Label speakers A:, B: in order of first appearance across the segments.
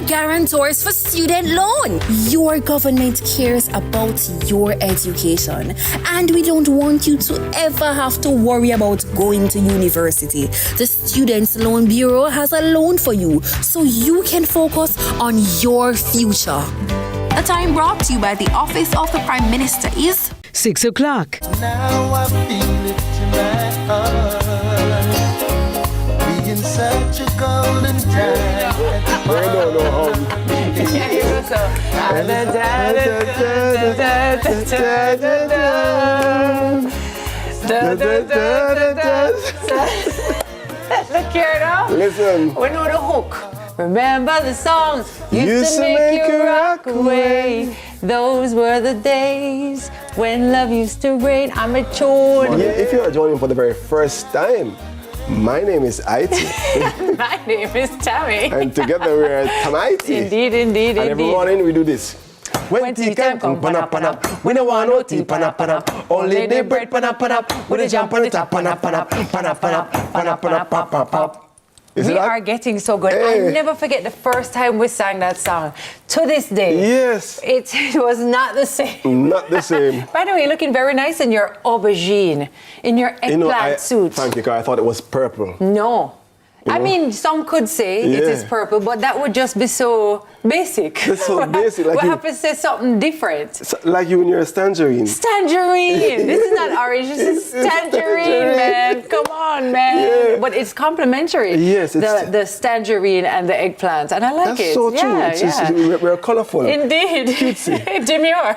A: guarantors for student loan. Your government cares about your education, and we don't want you to ever have to worry about going to university. The Students Loan Bureau has a loan for you, so you can focus on your future. A time brought to you by the Office of the Prime Minister is
B: 6 o'clock.
C: Now I feel it in my heart, being such a golden time.
D: I don't know how.
E: Look here now.
D: Listen.
E: We know the hook. Remember the songs used to make you rock away. Those were the days when love used to reign. I'm a tune.
D: Yeah, if you are joining for the very first time, my name is Iti.
E: My name is Tami.
D: And together we are Tami.
E: Indeed, indeed,
D: and every morning we do this. When tea time come pan up, we don't want no tea pan up. Only the bread pan up, with a jump on the top pan up.
E: We are getting so good.
D: Hey.
E: I never forget the first time we sang that song. To this day.
D: Yes.
E: It was not the same.
D: Not the same.
E: By the way, you're looking very nice in your aubergine, in your eggplant suit.
D: Thank you, because I thought it was purple.
E: No. I mean, some could say it is purple, but that would just be so basic.
D: That's so basic. Like
E: we have to say something different.
D: So, like you in your tangerine.
E: Tangerine! This is not orange, this is tangerine, man. Come on, man.
D: Yeah.
E: But it's complementary.
D: Yes, it's
E: the tangerine and the eggplant, and I like
D: That's
E: it.
D: so true.
E: Yeah,
D: It's just, we're colorful.
E: Indeed. Demure.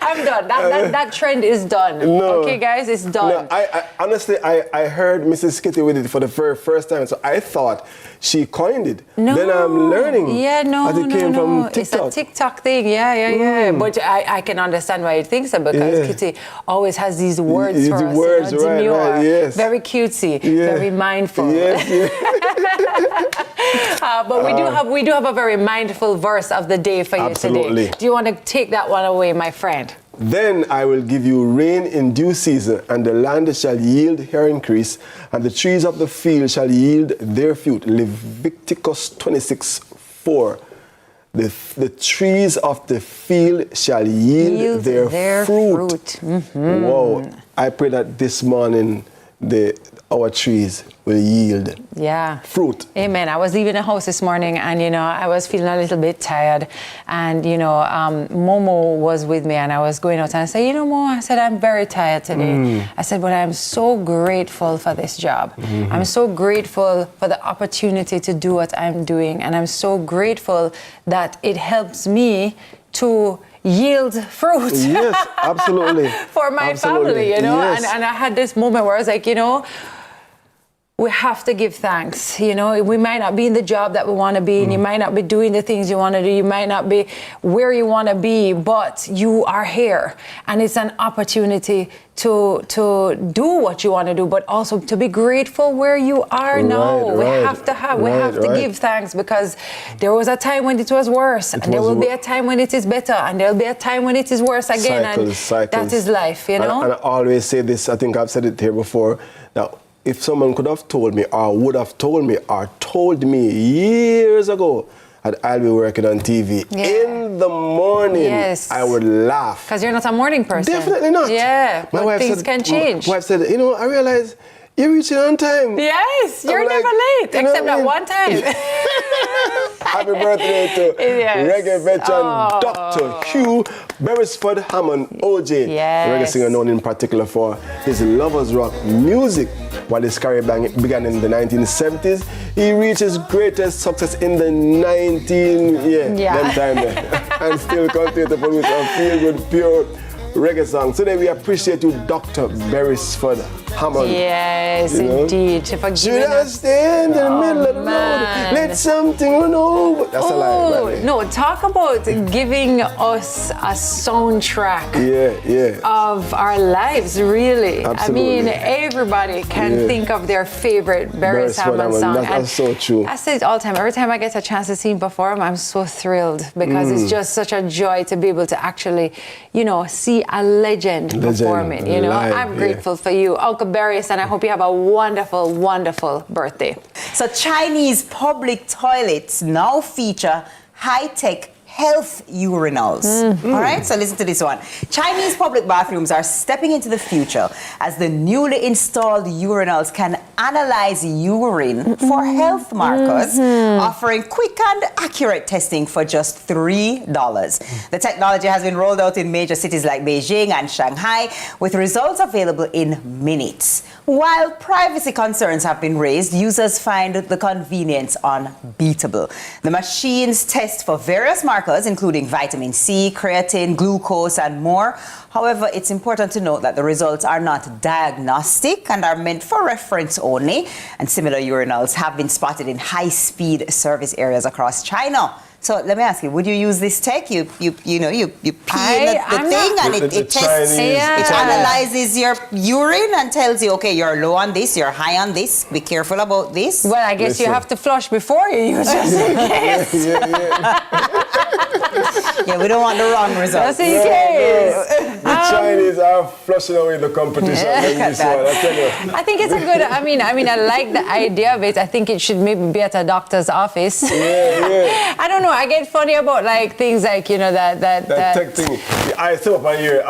E: I'm done. That trend is done.
D: No.
E: Okay, guys, it's done.
D: No, I honestly, I heard Mrs. Kitty with it for the very first time, so I thought she coined it.
E: No.
D: Then I'm learning.
E: Yeah, no,
D: as it came from TikTok.
E: It's a TikTok thing. Yeah. But I can understand why you think so, because Kitty always has these words for us.
D: Words,
E: demure,
D: right, yes.
E: very cutesy, very mindful.
D: Yes.
E: But we do have a very mindful verse of the day for you
D: Absolutely.
E: today. Do you want to take that one away, my friend?
D: Then I will give you rain in due season, and the land shall yield her increase, and the trees of the field shall yield their fruit. Leviticus 26:4. The trees of the field shall yield their fruit.
E: Mm-hmm.
D: Wow. I pray that this morning our trees will yield fruit.
E: Amen. I was leaving the house this morning, and I was feeling a little bit tired, and Momo was with me, and I was going out, and I said, Mo, I said, I'm very tired today. I said, but I'm so grateful for this job. I'm so grateful for the opportunity to do what I'm doing, and I'm so grateful that it helps me to yield fruit.
D: Yes, absolutely.
E: For my family,
D: Yes.
E: and I had this moment where I was like, we have to give thanks. We might not be in the job that we want to be in. You might not be doing the things you want to do. You might not be where you want to be, but you are here. And it's an opportunity to do what you want to do, but also to be grateful where you are now. We have to give thanks, because there was a time when it was worse, and there will be a time when it is better, and there will be a time when it is worse again.
D: Cycles.
E: That is life,
D: And I always say this, I think I've said it here before, that if someone could have told me, or would have told me, or told me years ago that I'll be working on TV in the morning, I would laugh.
E: Because you're not a morning person.
D: Definitely not.
E: Yeah, but things can change.
D: My wife said, I realize you're reaching on time.
E: Yes, you're never late, except that one time.
D: Happy birthday to reggae veteran Dr. Hugh Beresford Hammond, OJ, reggae singer known in particular for his lovers rock music. While his career began in the 1970s, he reached his greatest success in the and still continue to produce a feel-good, pure reggae song. Today we appreciate you, Dr. Beresford Hammond.
E: Yes, indeed.
D: Should I stand in the middle of the road? Let something run over. That's a lie.
E: No, talk about giving us a soundtrack of our lives, really.
D: Absolutely.
E: I mean, everybody can think of their favorite Beres Hammond song.
D: That's so true.
E: I say it all the time. Every time I get a chance to see him perform, I'm so thrilled, because it's just such a joy to be able to actually, see a legend performing. I'm grateful for you, Uncle Beres, and I hope you have a wonderful, wonderful birthday.
F: So Chinese public
B: public toilets now feature high-tech health urinals. All right, so listen to this one. Chinese public bathrooms are stepping into the future as the newly installed urinals can analyze urine for health markers, offering quick and accurate testing for just $3. The technology has been rolled out in major cities like Beijing and Shanghai, with results available in minutes. While privacy concerns have been raised, users find the convenience unbeatable. The machines test for various markers, including vitamin C, creatine, glucose, and more. However, it's important to note that the results are not diagnostic and are meant for reference only. And similar urinals have been spotted in high-speed service areas across China. So let me ask you, would you use this tech? You pee in the thing and it tests, it analyzes your urine and tells you, okay, you're low on this, you're high on this, be careful about this.
E: Well, I guess you have to flush before you use it, just in case.
B: Yeah, we don't want the wrong results.
E: Just in case.
D: The Chinese are flushing away the competition. I tell you.
E: I think it's a good, I mean, I like the idea of it. I think it should maybe be at a doctor's office.
D: Yeah.
E: I don't know. I get funny about like things like, you know, that
D: tech thing. I threw up on here.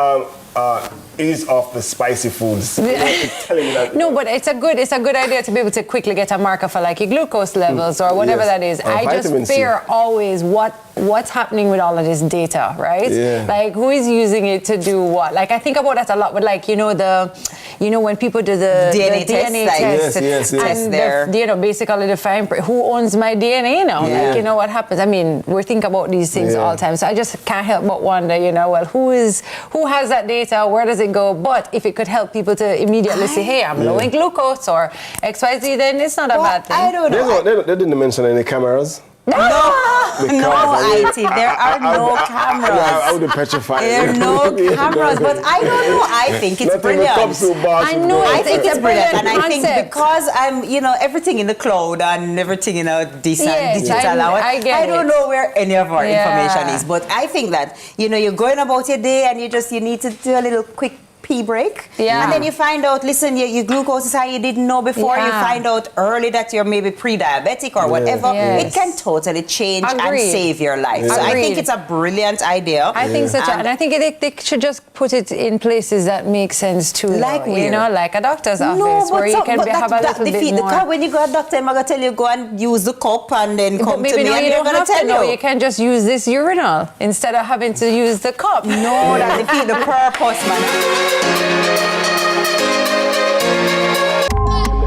D: Ease off the spicy foods. Telling me that.
E: No, but it's a good idea to be able to quickly get a marker for like your glucose levels or whatever that is. I just fear always what's happening with all of this data, right?
D: Yeah.
E: Like who is using it to do what? Like I think about that a lot with like, when people do the
B: DNA
E: test,
B: yes.
E: and basically the fine print, who owns my DNA now?
B: Yeah.
E: Like, you know what happens? I mean, we think about these things all the time. So I just can't help but wonder, well, who has that data? Where does it go? But if it could help people to immediately say, hey, I'm low in glucose or XYZ, then it's not a bad thing.
B: I don't know.
D: They didn't mention any cameras.
B: No, IT. There are no cameras.
D: I would be petrified.
B: There are no cameras, but I don't know. I think it's brilliant.
E: I know.
B: I think it's brilliant, and I think
E: concept.
B: because I'm, everything in the cloud and everything, digital.
E: I
B: don't know where any of our information is, but I think that you're going about your day and you need to do a little quick pee break.
E: Yeah.
B: And then you find out, listen, your glucose is high, you didn't know before.
E: Yeah.
B: You find out early that you're maybe pre-diabetic or whatever.
E: Yes.
B: It can totally change and save your life. So I
E: Agreed.
B: think it's a brilliant idea.
E: I think so too. And I think they should just put it in places that make sense too.
B: Like where?
E: Like a doctor's office where you can have a little bit more.
B: When you go to a doctor, I'm going to tell you go and use the cup and then come
E: maybe
B: to me and
E: you
B: they're
E: don't
B: going
E: have
B: to tell
E: to know.
B: you.
E: You can just use this urinal instead of having to use the cup.
B: No, that defeats the purpose, man.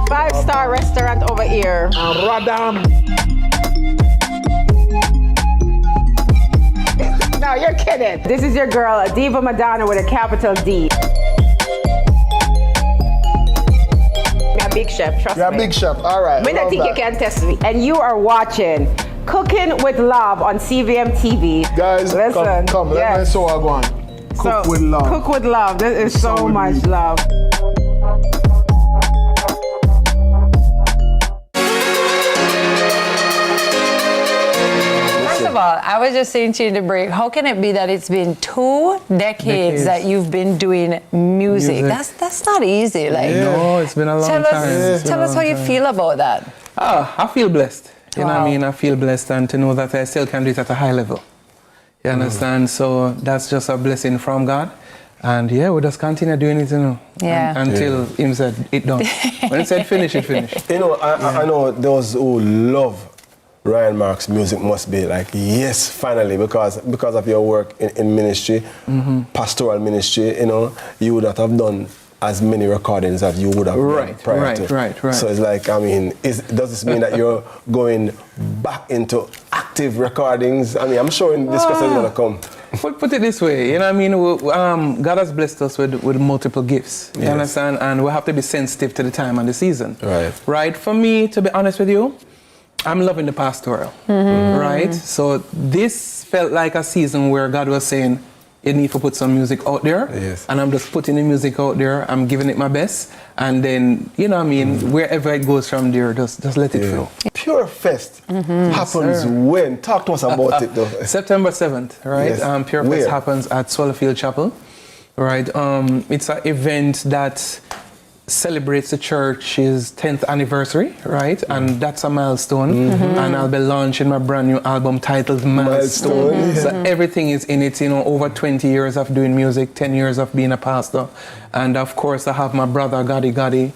F: 5-star restaurant over here.
C: Radam.
F: No, you're kidding. This is your girl, Diva Madonna with a capital D. I'm a big chef, trust
C: You're
F: me.
C: a big chef. All right.
F: I think you can test me. And you are watching Cooking with Love on CVMTV.
C: Guys,
F: listen.
C: come. Let me see what I go on. Cook with love.
F: Cook with love. This is so much love.
E: I was just saying to you in the break, how can it be that it's been 2 decades that you've been doing music? That's not easy. Like,
G: no, it's been a long time.
E: Tell us how you feel about that.
G: I feel blessed. You know what I mean? I feel blessed, and to know that I still can do it at a high level. You understand? So that's just a blessing from God. And we just continue doing it, until him said it done. When he said finish, it finished.
D: I know those who love Ryan Mark's music must be like, yes, finally, because of your work in ministry, pastoral ministry, you would not have done as many recordings as you would have done prior to.
G: Right.
D: So it's like, does this mean that you're going back into active recordings? I mean, I'm sure this question is going to come.
G: Put it this way, you know what I mean? God has blessed us with multiple gifts, you understand? And we have to be sensitive to the time and the season. Right? For me, to be honest with you, I'm loving the pastoral, right? So this felt like a season where God was saying, you need to put some music out there. And I'm just putting the music out there. I'm giving it my best. And then, wherever it goes from there, just let it flow.
D: Pure Fest happens when? Talk to us about it though.
G: September 7th, right? Pure Fest happens at Swallowfield Chapel, right? It's an event that celebrates the church's 10th anniversary, right? And that's a milestone. And I'll be launching my brand new album titled Milestone. So everything is in it, you know, over 20 years of doing music, 10 years of being a pastor. And of course, I have my brother, Gotti,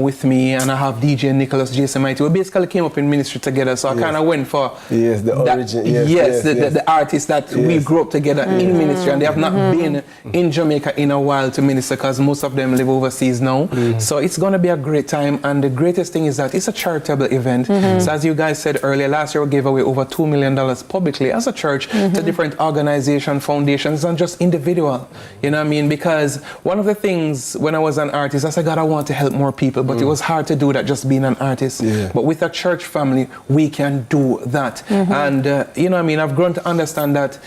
G: with me, and I have DJ Nicholas Jason Mighty. We basically came up in ministry together, so I kind of went for
D: the origin.
G: The artists that we grew up together in ministry, and they have not been in Jamaica in a while to minister, because most of them live overseas now. So it's going to be a great time, and the greatest thing is that it's a charitable event. So as you guys said earlier, last year we gave away over $2 million publicly as a church to different organizations, foundations, and just individual. You know what I mean? Because one of the things when I was an artist, I said, God, I want to help more people, but it was hard to do that just being an artist. But with a church family, we can do that. And you know what I mean? I've grown to understand that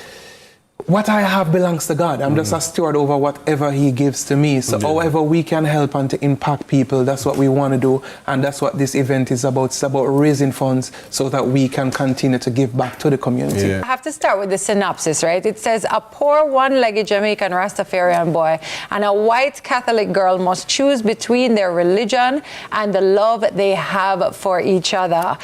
G: what I have belongs to God. I'm just a steward over whatever He gives to me. So however we can help and to impact people, that's what we want to do. And that's what this event is about. It's about raising funds so that we can continue to give back to the community.
E: I have to start with the synopsis, right? It says, a poor one-legged Jamaican Rastafarian boy and a white Catholic girl must choose between their religion and the love they have for each other.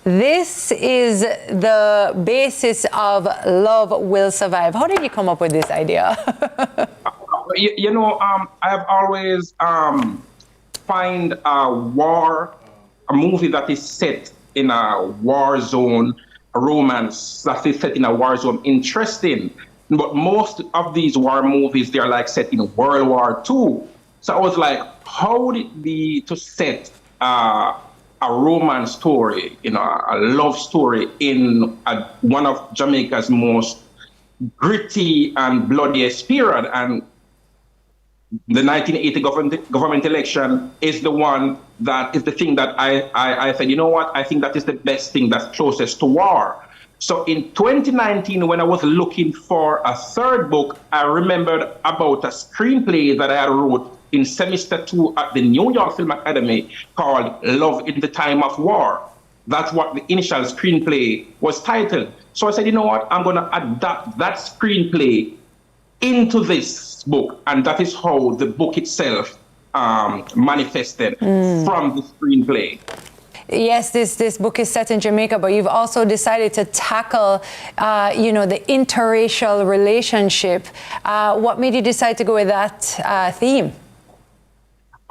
E: This is the basis of Love Will Survive. How did you come up with this idea?
H: I have always find a movie that is set in a war zone, a romance that is set in a war zone, interesting. But most of these war movies, they're like set in World War II. So I was like, how would it be to set a romance story, a love story in one of Jamaica's most gritty and bloodiest period? And the 1980 government election is the one that is the thing that I said, you know what, I think that is the best thing that's closest to war. So in 2019, when I was looking for a third book, I remembered about a screenplay that I wrote in semester 2 at the New York Film Academy called Love in the Time of War. That's what the initial screenplay was titled. So I said, you know what, I'm going to adapt that screenplay into this book. And that is how the book itself manifested from the screenplay.
E: Yes, this book is set in Jamaica, but you've also decided to tackle, the interracial relationship. What made you decide to go with that theme?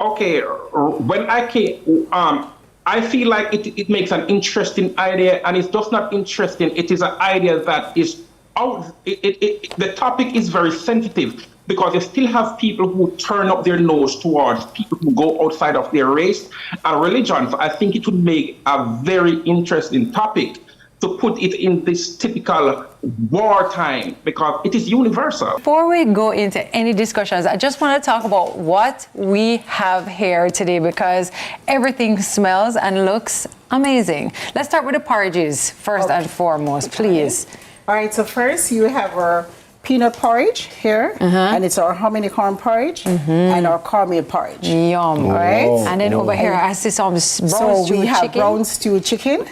H: Okay, when I came, I feel like it makes an interesting idea, and it's just not interesting. It is an idea that is out. The topic is very sensitive, because you still have people who turn up their nose towards people who go outside of their race and religion. So I think it would make a very interesting topic to put it in this typical wartime, because it is universal.
E: Before we go into any discussions, I just want to talk about what we have here today, because everything smells and looks amazing. Let's start with the porridges first and foremost, please.
I: All right, so first you have our peanut porridge here, and it's our hominy corn porridge and our cornmeal porridge.
E: Yum.
I: All right.
E: And then over here, I see some brown stewed chicken.
I: So we have brown stewed chicken,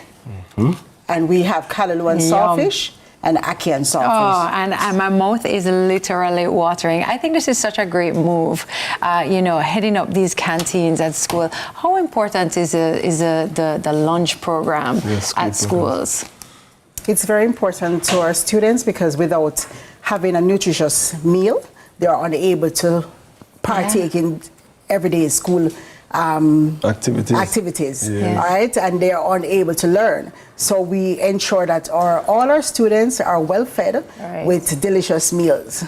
I: and we have callaloo and sawfish, and ackee and sawfish.
E: Oh, and my mouth is literally watering. I think this is such a great move, heading up these canteens at school. How important is the lunch program at schools?
I: It's very important to our students, because without having a nutritious meal, they are unable to partake in everyday school activities. All right, and they are unable to learn. So we ensure that all our students are well fed with delicious meals.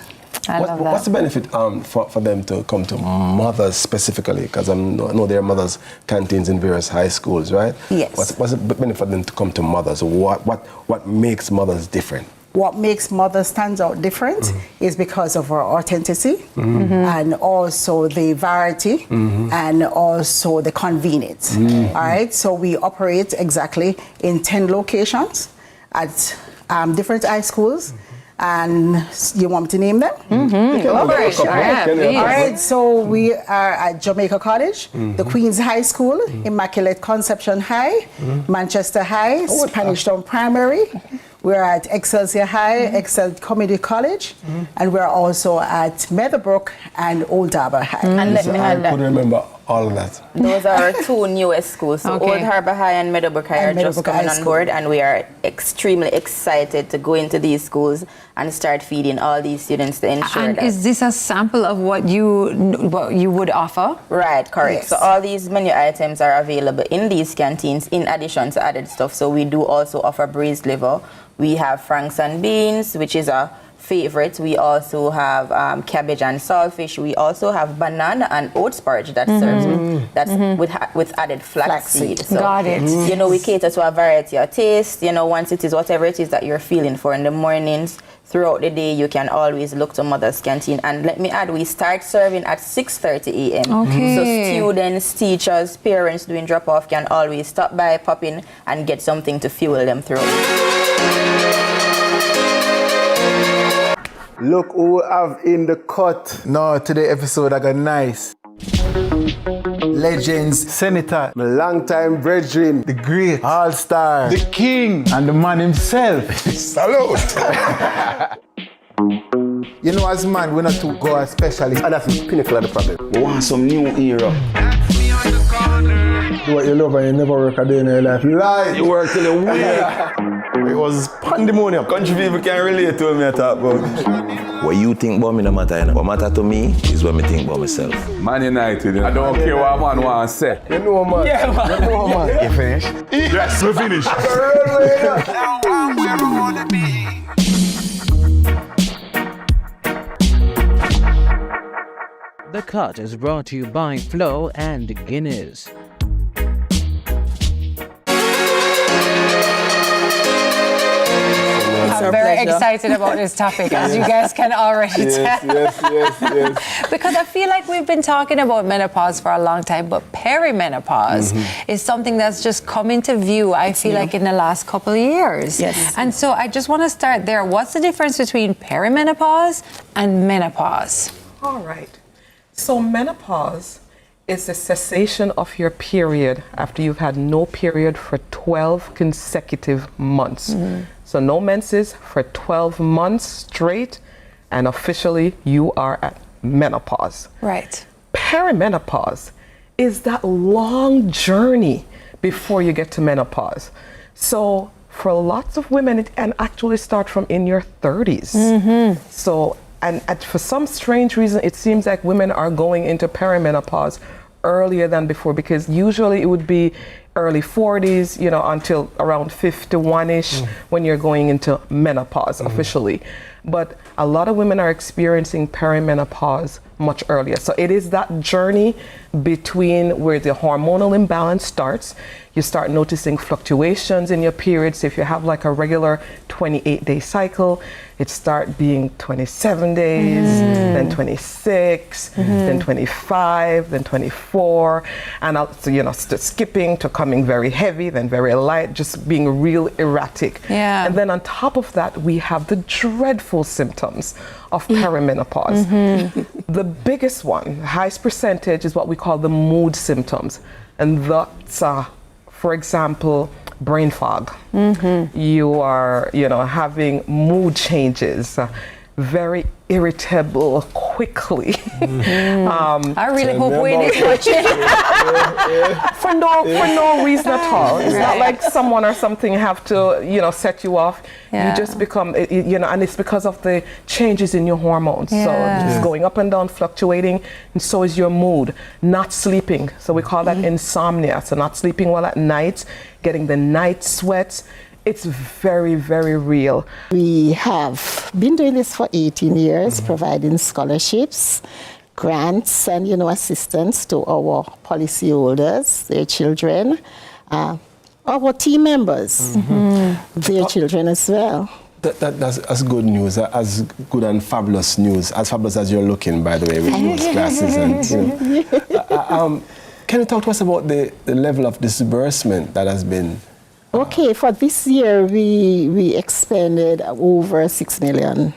D: What's the benefit for them to come to mothers specifically? Because I know there are mothers canteens in various high schools, right?
I: Yes.
D: What's the benefit for them to come to mothers? What makes mothers different?
I: What makes mothers stand out different is because of our authenticity and also the variety and also the convenience. All right, so we operate exactly in 10 locations at different high schools. And you want me to name them?
E: All
I: right, so we are at Jamaica College, the Queen's High School, Immaculate Conception High, Manchester High, Spanish Town Primary. We're at Excelsior High, Excel Community College, and we're also at Meadowbrook and Old Harbor High.
A: And let me add
D: I could
A: that
D: remember all of that.
A: those are our two newest schools. So
E: Okay.
A: Old Harbor High and Meadowbrook High are
I: And
A: just
I: Meadowbrook
A: coming
I: High
A: on
I: School.
A: board, and we are extremely excited to go into these schools and start feeding all these students to ensure
E: And
A: that.
E: is this a sample of what you would offer?
A: Right, correct.
I: Yes.
A: So all these menu items are available in these canteens in addition to added stuff. So we do also offer braised liver. We have franks and beans, which is a favorite. We also have cabbage and saltfish. We also have banana and oats porridge that serves with added flaxseed. So,
E: Got it.
A: you know, we cater to a variety of taste. You know, once it is whatever it is that you're feeling for in the mornings, throughout the day, you can always look to Mother's Canteen. And let me add, we start serving at 6:30 a.m.
E: Okay.
A: So students, teachers, parents doing drop-off can always stop by, pop in, and get something to fuel them through.
J: Look who we have in the cut. No, today episode I got nice. Legends, Senator, my longtime brethren, the great all-star, the king, and the man himself. Salute! You know, as man, we're not to go as specialists, and that's the pinnacle of the problem. We want some new era. Do what you love and you never work a day in your life. Lie! You work till you win. It was pandemonium. Country people can relate to me, I talk about.
K: What you think about me no matter, you know. What matter to me is what me think about myself.
L: Man United, you know. I don't care what man want to say.
J: You know, man.
L: Yeah, man.
J: You know, man. You finished?
L: Yes, we finished.
M: The Cut is brought to you by Flo and Guinness.
E: I'm very excited about this topic, as you guys can already tell.
D: Yes.
E: Because I feel like we've been talking about menopause for a long time, but perimenopause is something that's just come into view, I feel like, in the last couple of years.
A: Yes.
E: And so I just want to start there. What's the difference between perimenopause and menopause?
N: All right. So menopause is the cessation of your period after you've had no period for 12 consecutive months. So no menses for 12 months straight, and officially you are at menopause.
E: Right.
N: Perimenopause is that long journey before you get to menopause. So for lots of women, it can actually start from in your 30s. So, and for some strange reason, it seems like women are going into perimenopause earlier than before, because usually it would be early 40s, you know, until around 51-ish when you're going into menopause officially. But a lot of women are experiencing perimenopause much earlier. So it is that journey between where the hormonal imbalance starts. You start noticing fluctuations in your periods. If you have like a regular 28-day cycle, it start being 27 days, then 26, then 25, then 24, and so, you know, skipping to coming very heavy, then very light, just being real erratic.
E: Yeah.
N: And then on top of that, we have the dreadful symptoms of perimenopause. The biggest one, the highest percentage, is what we call the mood symptoms. And that's, for example, brain fog. You are, you know, having mood changes, very irritable quickly.
E: I really hope Wayne is watching.
N: For no reason at all. It's not like someone or something have to, you know, set you off.
E: Yeah.
N: You just become, you know, and it's because of the changes in your hormones. So it's going up and down, fluctuating, and so is your mood. Not sleeping, so we call that insomnia. So not sleeping well at night, getting the night sweats. It's very, very real.
O: We have been doing this for 18 years, providing scholarships, grants, and, you know, assistance to our policyholders, their children, our team members, their children as well.
D: That's good news, as good and fabulous news, as fabulous as you're looking, by the way, with those glasses. And, you know. Can you talk to us about the level of disbursement that has been?
O: Okay, for this year, we expended over $6 million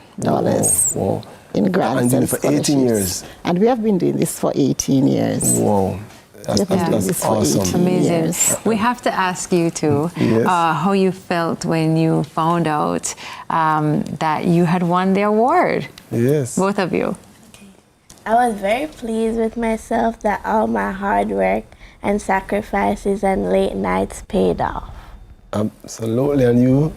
O: in grants and
D: for 18 years.
O: And we have been doing this for 18 years.
D: Whoa. That's awesome.
E: Amazing. We have to ask you too how you felt when you found out that you had won the award.
D: Yes.
E: Both of you.
P: I was very pleased with myself that all my hard work and sacrifices and late nights paid off.
D: Absolutely. And you?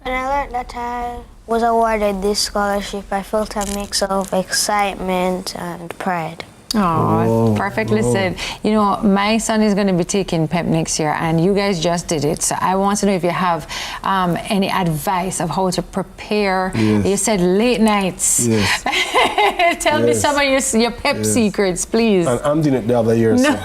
Q: When I learned that I was awarded this scholarship, I felt a mix of excitement and pride.
E: Oh, perfect. Listen, you know, my son is going to be taking PEP next year, and you guys just did it. So I want to know if you have any advice of how to prepare.
D: Yes.
E: You said late nights.
D: Yes.
E: Tell me some of your PEP secrets, please.
D: And I'm doing it the other year.
E: No.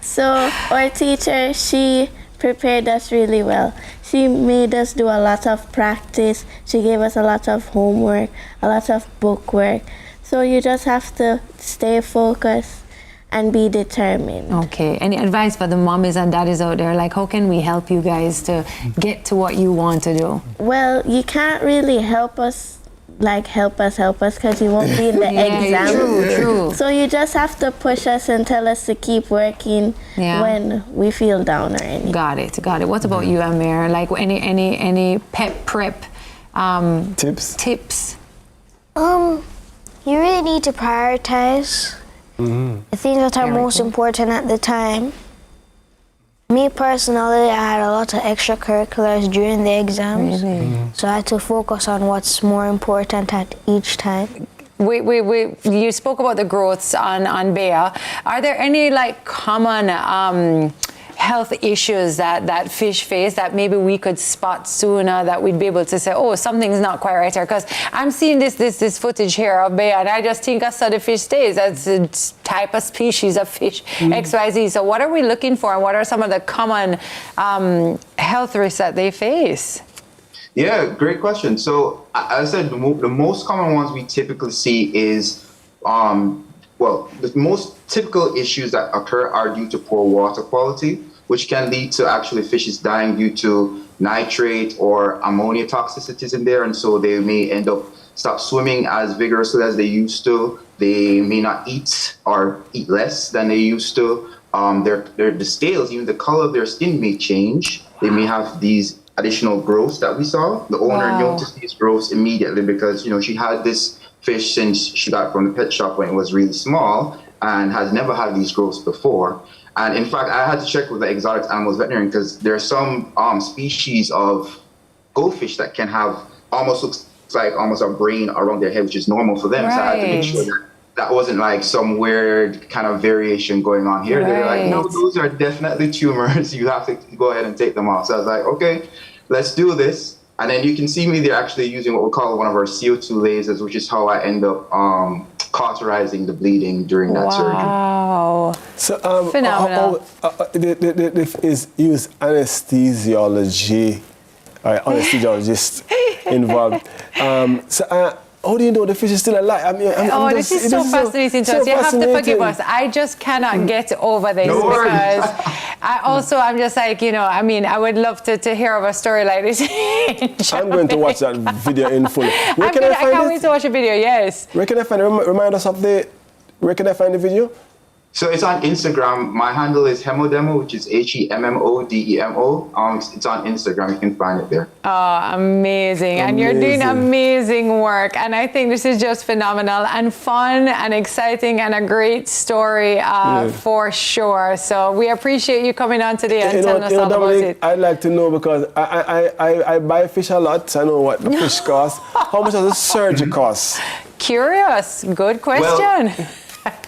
P: So our teacher, she prepared us really well. She made us do a lot of practice. She gave us a lot of homework, a lot of book work. So you just have to stay focused and be determined.
E: Okay. Any advice for the mommies and daddies out there? Like, how can we help you guys to get to what you want to do?
P: Well, you can't really help us, because you won't be in the exam.
E: True.
P: So you just have to push us and tell us to keep working when we feel down or anything.
E: Got it. What about you, Amir? Like any PEP prep tips?
Q: You really need to prioritize the things that are most important at the time. Me personally, I had a lot of extracurriculars during the exams, so I had to focus on what's more important at each time.
E: You spoke about the growths on Bea. Are there any like common health issues that fish face that maybe we could spot sooner, that we'd be able to say, oh, something's not quite right here? Because I'm seeing this footage here of Bea, and I just think I saw the fish stays. That's a type of species of fish, XYZ. So what are we looking for, and what are some of the common health risks that they face?
R: Yeah, great question. So as I said, the most common ones we typically see is, the most typical issues that occur are due to poor water quality, which can lead to actually fishes dying due to nitrate or ammonia toxicities in there. And so they may end up stop swimming as vigorously as they used to. They may not eat or eat less than they used to. The scales, even the color of their skin may change. They may have these additional growths that we saw. The owner noticed these growths immediately because, she had this fish since she got from the pet shop when it was really small and has never had these growths before. And in fact, I had to check with the exotic animals veterinarian because there are some species of goldfish that can have almost a brain around their head, which is normal for them. Right. So I had to make sure that wasn't like some weird kind of variation going on here. Right. They're like, no, those are definitely tumors. You have to go ahead and take them off. So I was like, okay, let's do this. And then you can see me, they're actually using what we call one of our CO2 lasers, which is how I end up cauterizing the bleeding during that surgery.
E: Wow.
D: So,
E: phenomenal.
D: Is use anesthesiology, anesthesiologist involved. How do you know the fish is still alive?
E: This is so fascinating to us. You have to forgive us. I just cannot get over this because I'm just like, I would love to hear of a story like this.
D: I'm going to watch that video in full.
E: I can't wait to watch a video, yes.
D: Where can I find it? Remind us of where can I find the video?
R: So it's on Instagram. My handle is Hemodemo, which is HEMMODEMO. It's on Instagram. You can find it there.
E: Oh, amazing. And you're doing amazing work. And I think this is just phenomenal and fun and exciting and a great story for sure. So we appreciate you coming on today and telling us all about it.
D: I'd like to know because I buy fish a lot. So I know what the fish costs. How much does the surgery cost?
E: Curious. Good question.
R: Well,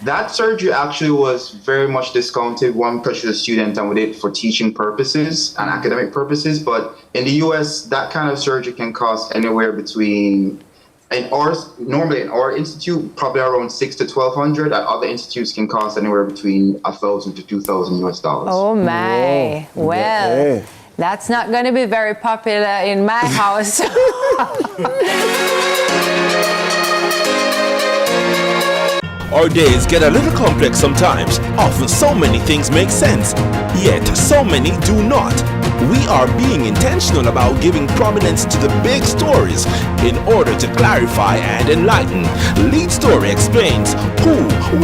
R: that surgery actually was very much discounted, one, because she's a student and we did it for teaching purposes and academic purposes. But in the US, that kind of surgery can cost anywhere between, normally in our institute, probably around $600 to $1,200. At other institutes can cost anywhere between $1,000 to $2,000 US.
E: Oh my. Whoa. Well, that's not going to be very popular in my house.
S: Our days get a little complex sometimes. Often so many things make sense, yet so many do not. We are being intentional about giving prominence to the big stories in order to clarify and enlighten. Lead Story explains who,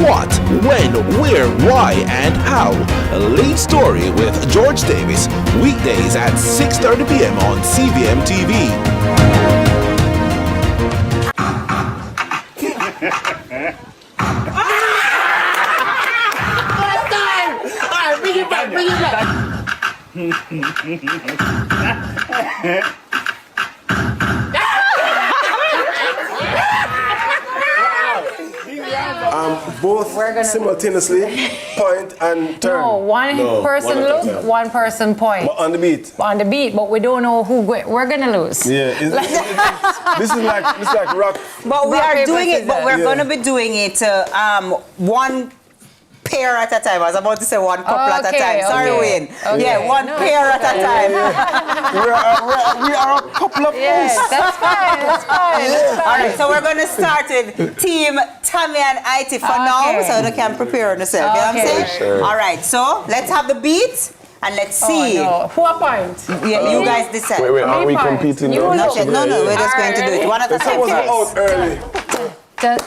S: what, when, where, why, and how. Lead Story with George Davis, weekdays at 6:30 p.m. on CVMTV.
C: Bring it back, bring it back.
D: Both simultaneously point and turn.
E: No, one person lose, one person point.
D: But on the beat.
E: On the beat, but we don't know who we're gonna lose.
D: Yeah, this is like rock.
B: But we
E: Rock,
B: are
E: paper,
B: doing it, but we're
E: scissors.
B: going to be doing it one pair at a time. I was about to say one couple at a time. Sorry, Wayne.
E: Okay.
B: Yeah, one pair at a time.
D: we are a couple of
E: Yes, that's fine. That's fine. That's fine.
B: All right, so we're going to start with Team Tami and IT for now, so they can prepare themselves. You know what I'm saying?
D: Sure.
B: All right, so let's have the beat. And let's see.
E: Oh, no. Who a point?
B: Yeah, you guys decide.
D: Wait, are we competing now?
B: Not yet. No, we're just going to do it one at a time.
D: Someone's out early.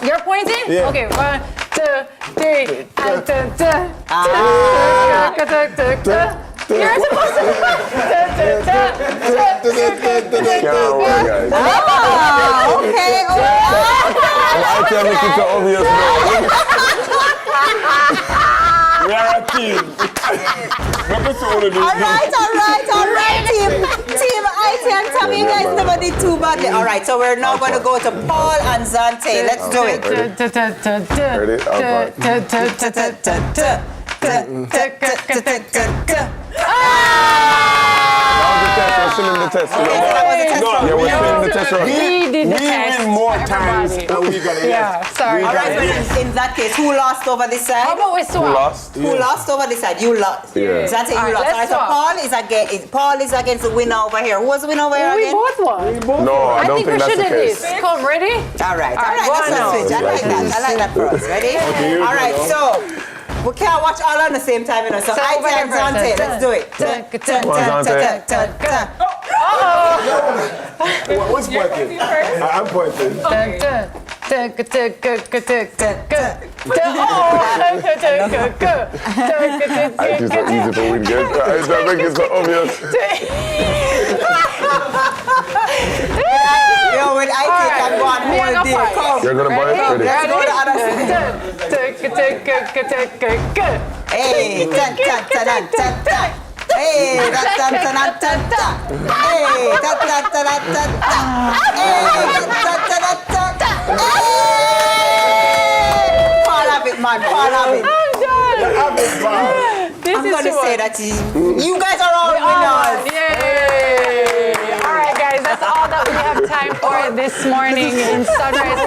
E: You're pointing?
D: Yeah.
E: Okay, 1, 2, 3. You're supposed to.
B: Okay.
D: I can't make it so obvious. We are a team.
B: All right, team IT and Tami, you guys never did too badly. All right, so we're now going to go to Paul and Zante. Let's do it.
D: We're still in the test.
B: Okay, so that was the test run.
D: Yeah, we're still in the test run.
E: We did the test.
D: win more times than we got.
E: Yeah, sorry.
B: All right, so in that case, who lost over this side?
E: How about we swap?
B: Who lost over this side? You lost.
D: Yeah.
B: Zante, you
E: All right,
B: lost. All right,
E: let's
B: so
E: swap.
B: Paul is against the winner over here. Who was the winner over here
E: We
B: again?
E: both won.
D: No, I don't
E: think we
D: think that's
E: should
D: the
E: do
D: case.
E: this. Come, ready?
B: All right,
E: go on
B: let's
E: now.
B: switch. I like that for us. Ready?
D: here
B: All
D: we
B: right,
D: go.
B: so we can't watch all at the same time, you know. So I and Zante, let's do it.
D: What's pointing? I'm pointing. I think it's so easy to win games. I think it's so obvious.
B: Yo, when I think I'm going whole day, come.
D: You're gonna buy it? Ready?
B: Let's go to the other side. Hey, tan tan tan tan tan. Hey, tan tan tan tan tan. Hey, tan tan tan tan tan. Hey, tan tan tan tan tan. Hey! Fall of it, man. Fall of it. I'm gonna say that you guys are all winners.
E: Yay! All right, guys, that's all that we have time for this morning in Sunrise.